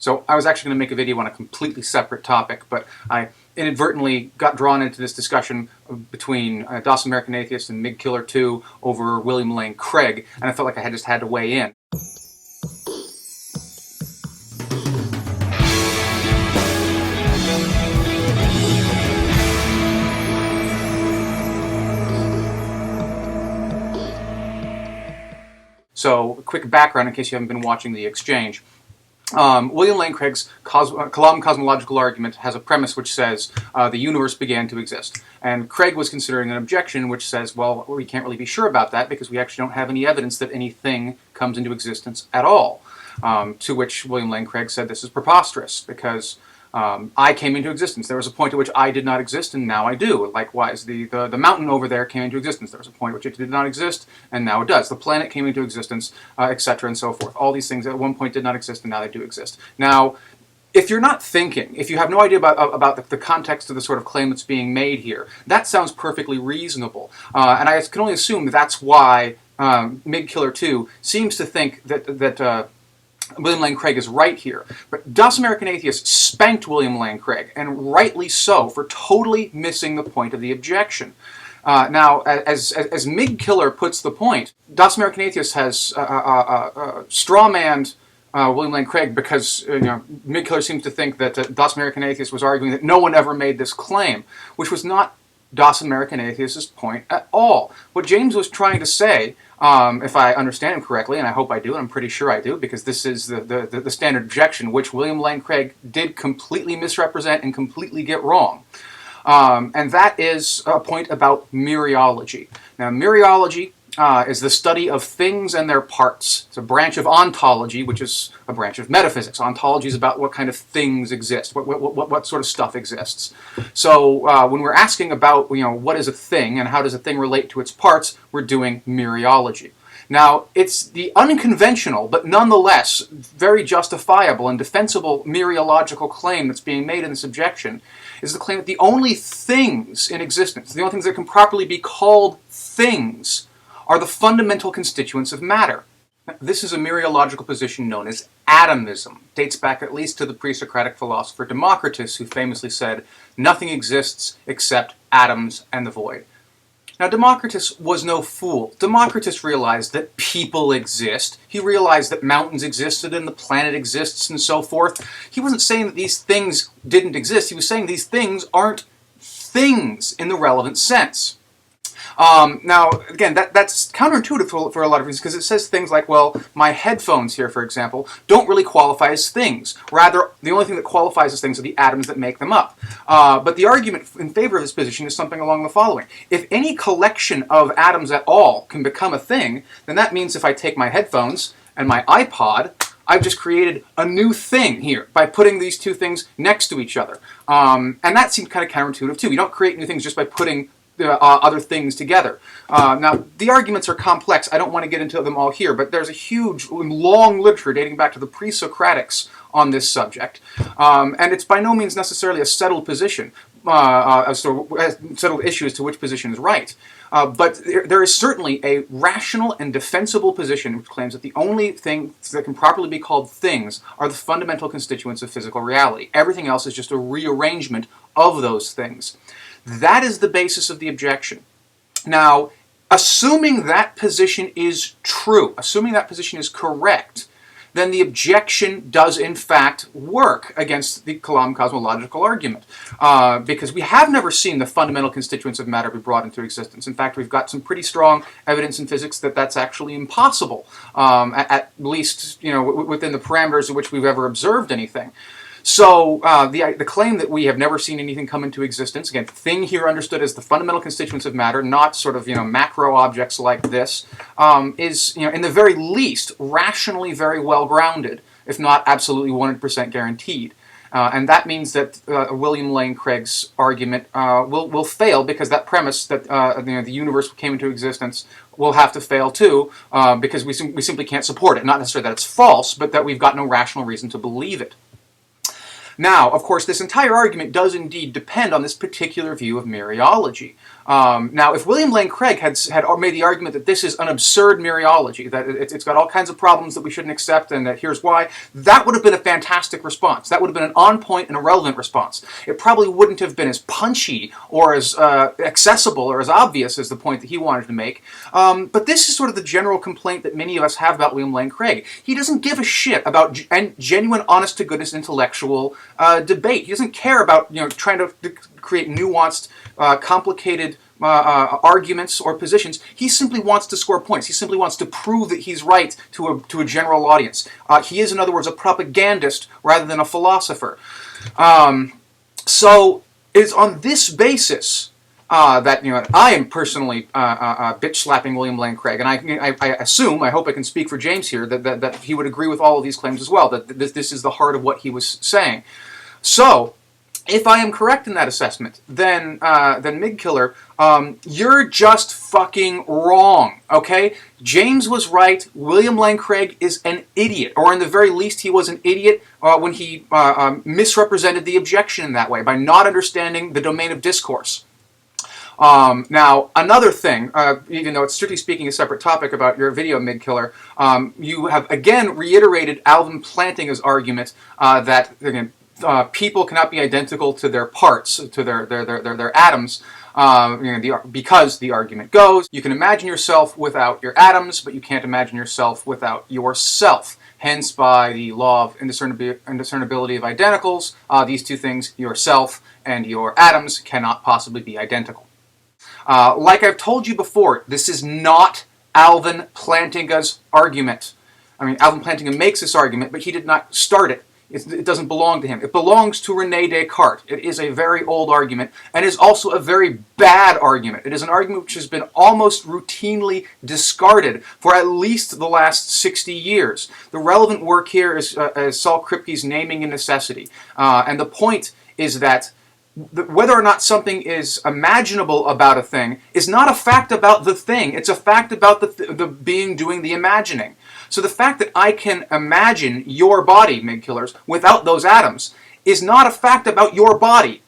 So I was actually going to make a video on a completely separate topic, but I inadvertently got drawn into this discussion between DOS American Atheist and migkillertwo over William Lane Craig, and I felt like I just had to weigh in. So, a quick background in case you haven't been watching the exchange. William Lane Craig's Kalam cosmological argument has a premise which says the universe began to exist. And Craig was considering an objection which says, well, we can't really be sure about that because we actually don't have any evidence that anything comes into existence at all. To which William Lane Craig said this is preposterous because I came into existence. There was a point at which I did not exist, and now I do. Likewise, the mountain over there came into existence. There was a point at which it did not exist, and now it does. The planet came into existence, etc., and so forth. All these things at one point did not exist, and now they do exist. Now, if you're not thinking, if you have no idea about the context of the sort of claim that's being made here, that sounds perfectly reasonable. And I can only assume that's why migkillertwo seems to think that William Lane Craig is right here. But DOS American Atheist spanked William Lane Craig, and rightly so, for totally missing the point of the objection. Now, as migkiller puts the point, DOS American Atheist has strawmanned William Lane Craig because migkiller seems to think that DOS American Atheist was arguing that no one ever made this claim, which was not DOS American Atheist's point at all. What James was trying to say, if I understand him correctly, and I hope I do, and I'm pretty sure I do, because this is the standard objection, which William Lane Craig did completely misrepresent and completely get wrong. And that is a point about Mereology. Now, Mereology is the study of things and their parts. It's a branch of ontology, which is a branch of metaphysics. Ontology is about what kind of things exist, what sort of stuff exists. So when we're asking about what is a thing and how does a thing relate to its parts, we're doing Mereology. Now, it's the unconventional, but nonetheless very justifiable and defensible Mereological claim that's being made in this objection is the claim that the only things in existence, the only things that can properly be called things, are the fundamental constituents of matter. This is a Mereological position known as atomism. Dates back at least to the pre-Socratic philosopher Democritus, who famously said, "Nothing exists except atoms and the void." Now, Democritus was no fool. Democritus realized that people exist. He realized that mountains existed and the planet exists and so forth. He wasn't saying that these things didn't exist. He was saying these things aren't things in the relevant sense. Now, again, that's counterintuitive for a lot of reasons, because it says things like, well, my headphones here, for example, don't really qualify as things. Rather, the only thing that qualifies as things are the atoms that make them up. But the argument in favor of this position is something along the following. If any collection of atoms at all can become a thing, then that means if I take my headphones and my iPod, I've just created a new thing here by putting these two things next to each other. And that seems kind of counterintuitive, too. You don't create new things just by putting other things together. Now, the arguments are complex. I don't want to get into them all here, but there's a huge, long literature dating back to the pre-Socratics on this subject. And it's by no means necessarily a settled position, a settled issue as to which position is right. But there is certainly a rational and defensible position which claims that the only things that can properly be called things are the fundamental constituents of physical reality. Everything else is just a rearrangement of those things. That is the basis of the objection. Now, assuming that position is true, assuming that position is correct, then the objection does in fact work against the Kalam cosmological argument. Because we have never seen the fundamental constituents of matter be brought into existence. In fact, we've got some pretty strong evidence in physics that that's actually impossible, at least within the parameters in which we've ever observed anything. So the claim that we have never seen anything come into existence, again, thing here understood as the fundamental constituents of matter, not sort of macro objects like this, is in the very least rationally very well grounded, if not absolutely 100% guaranteed. And that means that William Lane Craig's argument will fail, because that premise that the universe came into existence will have to fail too, because we simply can't support it. Not necessarily that it's false, but that we've got no rational reason to believe it. Now, of course, this entire argument does indeed depend on this particular view of Mereology. Now, if William Lane Craig had made the argument that this is an absurd Mereology, that it's got all kinds of problems that we shouldn't accept, and that here's why, that would have been a fantastic response. That would have been an on-point and a relevant response. It probably wouldn't have been as punchy or as accessible or as obvious as the point that he wanted to make. But this is sort of the general complaint that many of us have about William Lane Craig. He doesn't give a shit about genuine, honest-to-goodness intellectual debate. He doesn't care about trying to create nuanced, complicated arguments or positions. He simply wants to score points. He simply wants to prove that he's right to a general audience. He is, in other words, a propagandist rather than a philosopher. So it's on this basis that I am personally bitch slapping William Lane Craig, and I assume, I hope I can speak for James here, that he would agree with all of these claims as well. That this is the heart of what he was saying. So, if I am correct in that assessment, then Migkiller, you're just fucking wrong, okay? James was right. William Lane Craig is an idiot, or in the very least, he was an idiot when he misrepresented the objection in that way by not understanding the domain of discourse. Now, another thing, even though it's strictly speaking a separate topic about your video, Migkiller, you have again reiterated Alvin Plantinga's argument that, again, people cannot be identical to their parts, to their atoms, because the argument goes, you can imagine yourself without your atoms, but you can't imagine yourself without yourself. Hence, by the law of indiscernibility of identicals, these two things, yourself and your atoms, cannot possibly be identical. Like I've told you before, this is not Alvin Plantinga's argument. I mean, Alvin Plantinga makes this argument, but he did not start it. It doesn't belong to him. It belongs to René Descartes. It is a very old argument, and is also a very bad argument. It is an argument which has been almost routinely discarded for at least the last 60 years. The relevant work here is Saul Kripke's Naming and Necessity. And the point is that whether or not something is imaginable about a thing is not a fact about the thing. It's a fact about the being doing the imagining. So the fact that I can imagine your body, Migkillers, without those atoms is not a fact about your body.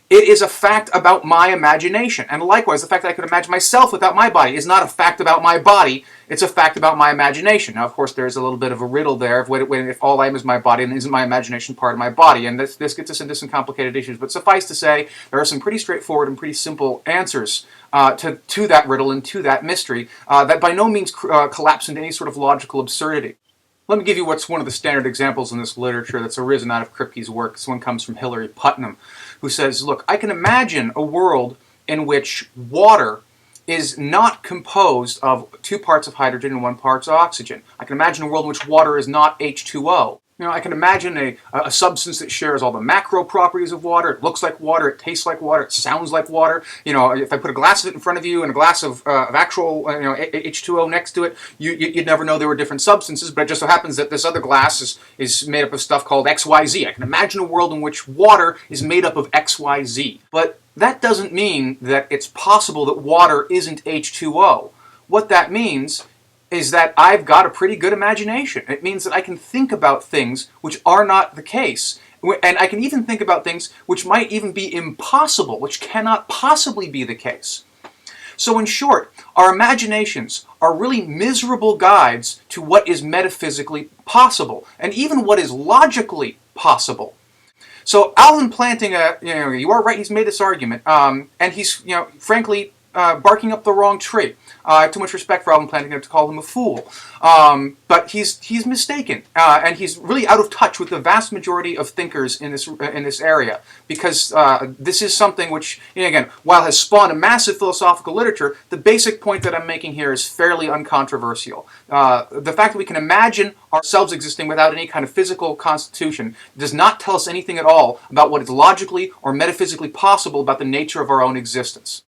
It is a fact about my imagination. And likewise, the fact that I could imagine myself without my body is not a fact about my body. It's a fact about my imagination. Now, of course, there's a little bit of a riddle there of if all I am is my body, and isn't my imagination part of my body? And this gets us into some complicated issues. But suffice to say, there are some pretty straightforward and pretty simple answers to that riddle and to that mystery that by no means collapse into any sort of logical absurdity. Let me give you what's one of the standard examples in this literature that's arisen out of Kripke's work. This one comes from Hilary Putnam, who says, look, I can imagine a world in which water is not composed of 2 parts of hydrogen and 1 part of oxygen. I can imagine a world in which water is not H2O. I can imagine a substance that shares all the macro properties of water. It looks like water, it tastes like water, it sounds like water. If I put a glass of it in front of you and a glass of actual H2O next to it, you'd never know there were different substances, but it just so happens that this other glass is made up of stuff called XYZ. I can imagine a world in which water is made up of XYZ. But that doesn't mean that it's possible that water isn't H2O. What that means is that I've got a pretty good imagination. It means that I can think about things which are not the case. And I can even think about things which might even be impossible, which cannot possibly be the case. So in short, our imaginations are really miserable guides to what is metaphysically possible, and even what is logically possible. So Alvin Plantinga, you are right, he's made this argument, and he's, frankly, barking up the wrong tree. I have too much respect for Alvin Plantinga to call him a fool. But he's mistaken, and he's really out of touch with the vast majority of thinkers in this area, because this is something which, again, while has spawned a massive philosophical literature, the basic point that I'm making here is fairly uncontroversial. The fact that we can imagine ourselves existing without any kind of physical constitution does not tell us anything at all about what is logically or metaphysically possible about the nature of our own existence.